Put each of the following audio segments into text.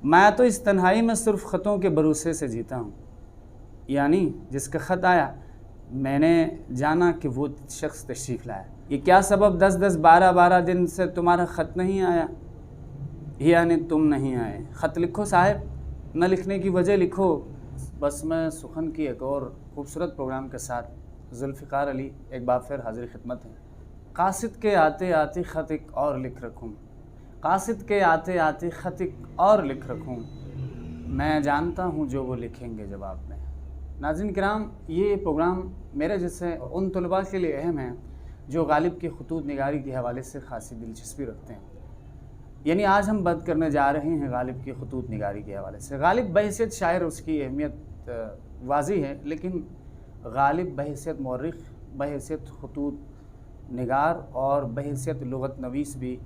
मैं तो इस तन्हाई में सिर्फ ख़तों के भरोसे से जीता हूँ, यानी जिसका ख़त आया मैंने जाना कि वो शख्स तशरीफ़ लाया। ये क्या सबब 10-10 12-12 दिन से तुम्हारा ख़त नहीं आया, यानी तुम नहीं आए। ख़त लिखो साहब, न लिखने की वजह लिखो। बस मैं सुखन की एक और ख़ूबसूरत प्रोग्राम के साथ ज़ुल्फ़िकार अली एक बार फिर हाज़िर खिदमत है। कासिद के आते आते ख़त एक और लिख रखूँ, कासिद के आते आते ख़त एक और लिख रखूँ, मैं जानता हूँ जो वो लिखेंगे जवाब में। नाज़रीन किराम, ये प्रोग्राम मेरे जैसे उन तलबा के लिए अहम है जो गालिब की ख़ुतूत निगारी के हवाले से ख़ासी दिलचस्पी रखते हैं। यानी आज हम बात करने जा रहे हैं गालिब की ख़ुतूत निगारी के हवाले से। गालिब बहैसियत शायर उसकी अहमियत वाज़ी है, लेकिन गालिब बहैसियत मौरिख़, बहैसियत ख़ुतूत निगार और बहैसियत लुग़त नवीस भी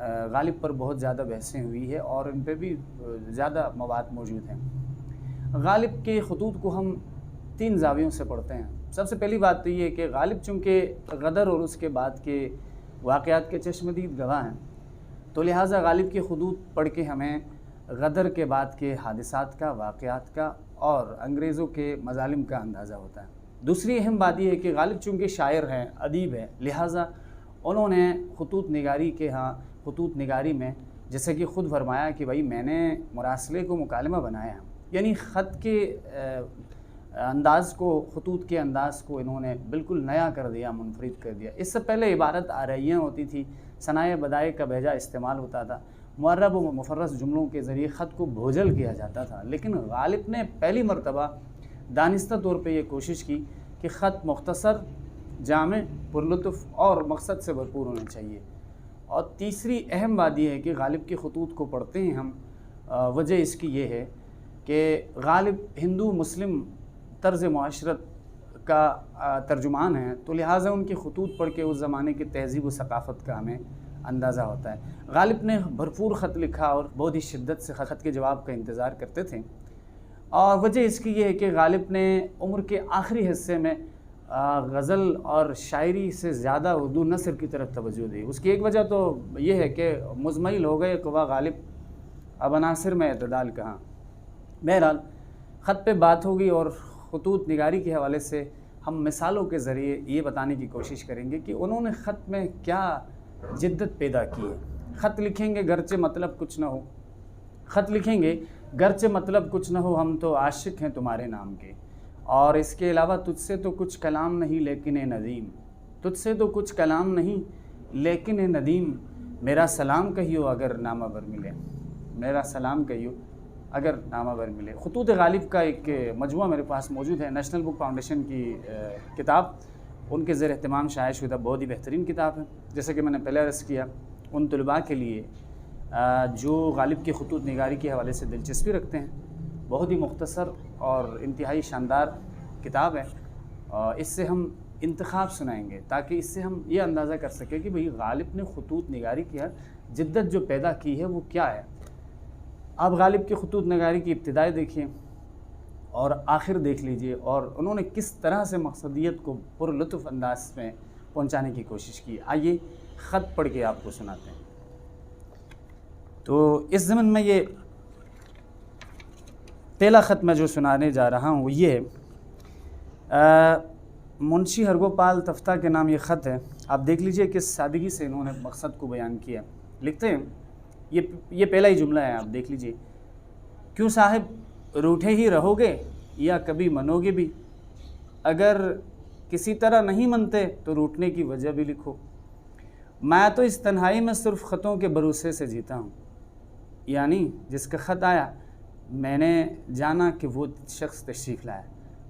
गालिब पर बहुत ज़्यादा बहसें हुई है और इन पर भी ज़्यादा मवाद मौजूद हैं। गालिब के ख़ुतूत को हम 3 ज़ावियों से पढ़ते हैं। सबसे पहली बात तो ये है कि गालिब चूँकि गदर और उसके बाद के वाक़यात के चश्मदीद गवाह हैं, तो लिहाजा गालिब के ख़ुतूत पढ़ के हमें गदर के बाद के हादिसात का, वाक़यात का और अंग्रेज़ों के मज़ालिम का अंदाज़ा होता है। दूसरी अहम बात यह है कि गालिब चूँकि शायर हैं, अदीब हैं, लिहाजा उन्होंने ख़ुतूत निगारी के ख़ुतूत निगारी में जैसे कि ख़ुद फरमाया कि भाई मैंने मुरासले को मुकालमा बनाया, यानी ख़त के अंदाज़ को, ख़ुतूत के अंदाज़ को इन्होंने बिल्कुल नया कर दिया, मुनफरिद कर दिया। इससे पहले इबारत आरइयाँ होती थी, सनाए बदाए का बहजा इस्तेमाल होता था, मुअर्रब व मुफर्रस जुमलों के ज़रिए ख़त को भोजल किया जाता था। लेकिन गालिब ने पहली मरतबा दानिस्ता तौर पे ये कोशिश की कि ख़त मुख्तसर, जामे, पुरलुत्फ़ और मकसद से भरपूर होना चाहिए। और तीसरी अहम बात यह है कि गालिब की ख़ुतूत को पढ़ते हैं हम, वजह इसकी ये है कि गालिब हिंदू मुस्लिम तर्ज़ मुआशरत का तर्जुमान है, तो लिहाजा उनकी ख़ुतूत पढ़ के उस ज़माने की तहज़ीब व सक़ाफ़त का हमें अंदाज़ा होता है। गालिब ने भरपूर ख़त लिखा और बहुत ही शिद्दत से ख़त के जवाब का इंतज़ार करते थे। और वजह इसकी ये है कि गालिब ने उम्र के आखिरी हिस्से में गज़ल और शायरी से ज़्यादा उर्दू नस्र की तरफ तवज्जो दी। उसकी एक वजह तो ये है कि मुज़म्मिल हो गए क़वा गालिब, अब अनासिर में एतदाल कहाँ। बहरहाल ख़त पे बात होगी और ख़ुतूत निगारी के हवाले से हम मिसालों के ज़रिए ये बताने की कोशिश करेंगे कि उन्होंने ख़त में क्या जिद्दत पैदा की है। ख़त लिखेंगे गरचे मतलब कुछ ना हो, ख़त लिखेंगे गरचे मतलब कुछ ना हो, हम तो आशिक हैं तुम्हारे नाम के, और इसके अलावा तुझसे तो कुछ कलाम नहीं लेकिन ए नदीम, तुझसे तो कुछ कलाम नहीं लेकिन ए नदीम, मेरा सलाम कहियो अगर नामावर मिले, मेरा सलाम कहियो अगर नामावर मिले। ख़ुतूत गालिब का एक मजमुआ मेरे पास मौजूद है, नेशनल बुक फाउंडेशन की किताब, उनके ज़ेर एहतमाम शाया शुदा बहुत ही बेहतरीन किताब है। जैसे कि मैंने पहले अर्ज़ किया, उन तलबा के लिए जो गालिब की ख़ुतूत निगारी के हवाले से दिलचस्पी रखते हैं, बहुत ही मुख्तसर और इंतहाई शानदार किताब है। इससे हम इंतखाब सुनाएंगे ताकि इससे हम ये अंदाज़ा कर सकें कि भाई गालिब ने ख़ुतूत निगारी की जिद्दत जो पैदा की है वो क्या है। आप गालिब की ख़ुतूत निगारी की इब्तिदाई देखिए और आखिर देख लीजिए, और उन्होंने किस तरह से मकसदियत को पुरलुत्फ़ अंदाज में पहुँचाने की कोशिश की। आइए ख़त पढ़ के आपको सुनाते हैं। तो इस ज़मन में ये पहला ख़त मैं जो सुनाने जा रहा हूँ वो ये है, मुंशी हरगोपाल तफ्ता के नाम ये ख़त है। आप देख लीजिए किस सादगी से इन्होंने मकसद को बयान किया। लिखते हैं, ये पहला ही जुमला है, आप देख लीजिए। क्यों साहिब रूठे ही रहोगे या कभी मनोगे भी, अगर किसी तरह नहीं मनते तो रूठने की वजह भी लिखो। मैं तो इस तन्हाई में सिर्फ ख़तों के भरोसे से जीता हूँ, यानी जिसका ख़त आया मैंने जाना कि वो शख्स तशरीफ़ लाया।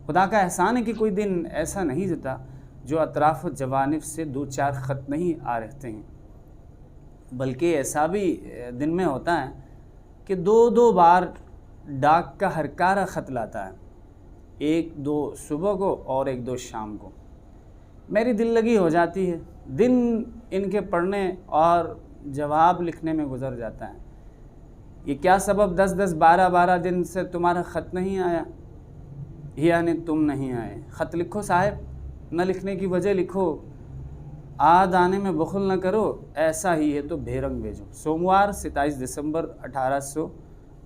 खुदा का एहसान है कि कोई दिन ऐसा नहीं जाता जो अतराफ़ जवानिब से 2-4 ख़त नहीं आ रहते हैं, बल्कि ऐसा भी दिन में होता है कि 2-2 बार डाक का हरकारा ख़त लाता है, 1-2 सुबह को और 1-2 शाम को। मेरी दिल लगी हो जाती है, दिन इनके पढ़ने और जवाब लिखने में गुज़र जाता है। ये क्या सबब 10-10 12-12 दिन से तुम्हारा ख़त नहीं आया, यानी तुम नहीं आए। ख़त लिखो साहब, न लिखने की वजह लिखो, आद आने में बखुल न करो, ऐसा ही है तो बेरंग भेजो। सोमवार 27 दिसंबर 1800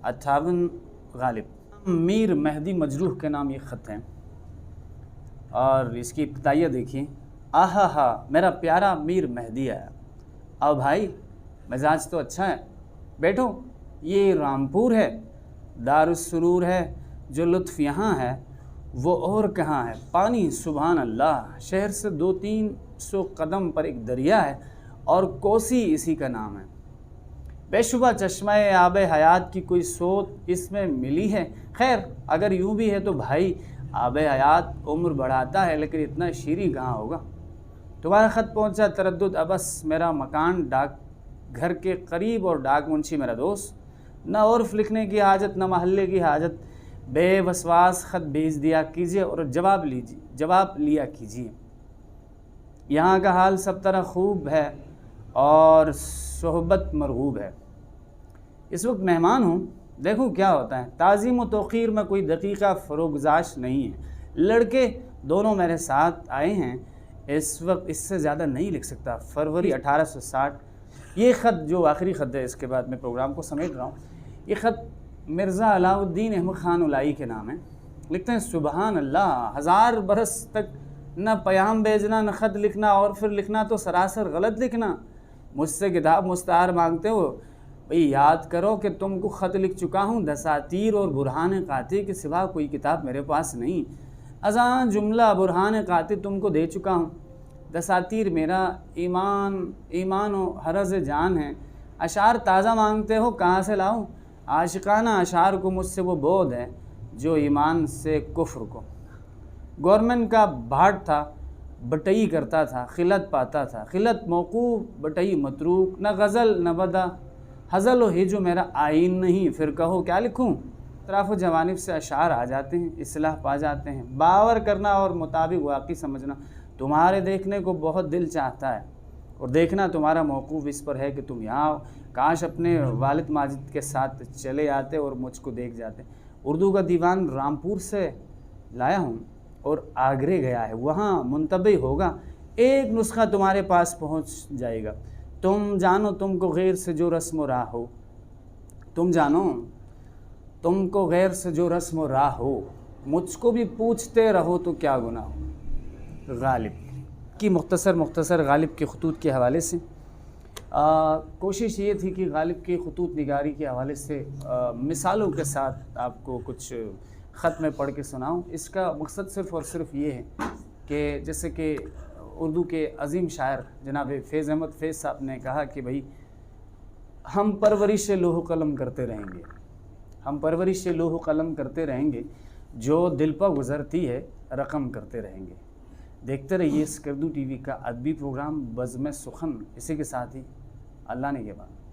58 غالب میر مہدی مجروح کے نام یہ خط ہیں، اور اس کی ابتدائیہ دیکھیے، آہا ہا میرا پیارا میر مہدی آیا، آؤ بھائی مزاج تو اچھا ہے، بیٹھو، یہ رامپور ہے، دارالسرور ہے، جو لطف یہاں ہے وہ اور کہاں ہے، پانی سبحان اللہ، شہر سے 200-300 قدم پر ایک دریا ہے اور کوسی اسی کا نام ہے، بے شبہ چشمہ آب حیات کی کوئی سوت اس میں ملی ہے، خیر اگر یوں بھی ہے تو بھائی آب حیات عمر بڑھاتا ہے لیکن اتنا شیریں کہاں ہوگا، تمہارا خط پہنچا تردد ابس، میرا مکان ڈاک گھر کے قریب اور ڈاک منشی میرا دوست، نہ عرف لکھنے کی حاجت نہ محلے کی حاجت، بے وسواس خط بھیج دیا کیجیے اور جواب لیا کیجیے، یہاں کا حال سب طرح خوب ہے اور صحبت مرغوب ہے، اس وقت مہمان ہوں، دیکھوں کیا ہوتا ہے، تعظیم و توقیر میں کوئی دقیقہ فروگزاش نہیں ہے، لڑکے دونوں میرے ساتھ آئے ہیں، اس وقت اس سے زیادہ نہیں لکھ سکتا، فروری 1860۔ یہ خط جو آخری خط ہے، اس کے بعد میں پروگرام کو سمیٹ رہا ہوں، یہ خط مرزا علاء الدین احمد خان الائی کے نام ہے، لکھتے ہیں سبحان اللہ، 1000 برس تک نہ پیام بھیجنا نہ خط لکھنا، اور پھر لکھنا تو سراسر غلط لکھنا، مجھ سے کتاب مستعار مانگتے ہو، بھئی یاد کرو کہ تم کو خط لکھ چکا ہوں، دساتیر اور برہان قاطع کے سوا کوئی کتاب میرے پاس نہیں، ازاں جملہ برہان قاطع تم کو دے چکا ہوں، دساتیر میرا ایمان و حرز جان ہے، اشعار تازہ مانگتے ہو کہاں سے لاؤں، عاشقانہ اشعار کو مجھ سے وہ بود ہے جو ایمان سے کفر کو، گورنمنٹ کا بھاٹ تھا بٹئی کرتا تھا، خلت پاتا تھا، خلت موقوف بٹئی متروک، نہ غزل نہ بدا حزل و ہجو میرا آئین نہیں، پھر کہو کیا لکھوں، اطراف و جوانب سے اشعار آ جاتے ہیں، اصلاح پا جاتے ہیں، باور کرنا اور مطابق واقعی سمجھنا، تمہارے دیکھنے کو بہت دل چاہتا ہے اور دیکھنا تمہارا موقوف اس پر ہے کہ تم یہاں آؤ، کاش اپنے والد ماجد کے ساتھ چلے آتے اور مجھ کو دیکھ جاتے، اردو کا دیوان رامپور سے لایا ہوں اور آگرے گیا ہے، وہاں منتبہ ہوگا، ایک نسخہ تمہارے پاس پہنچ جائے گا، تم جانو تم کو غیر سے جو رسم و راہ ہو، تم جانو تم کو غیر سے جو رسم و راہ ہو، مجھ کو بھی پوچھتے رہو تو کیا گناہ ہو۔ غالب کی مختصر غالب کے خطوط کے حوالے سے کوشش یہ تھی کہ غالب کی خطوط نگاری کے حوالے سے مثالوں کے ساتھ آپ کو کچھ خط میں پڑھ کے سناؤں، اس کا مقصد صرف اور صرف یہ ہے کہ جیسے کہ اردو کے عظیم شاعر جناب فیض احمد فیض صاحب نے کہا کہ بھائی ہم پرورش لوح قلم کرتے رہیں گے، ہم پرورش لوح قلم کرتے رہیں گے، جو دل پر گزرتی ہے رقم کرتے رہیں گے۔ دیکھتے رہیے اسکردو ٹی وی کا ادبی پروگرام بزم سخن، اسی کے ساتھ ہی اللہ نے یہ بات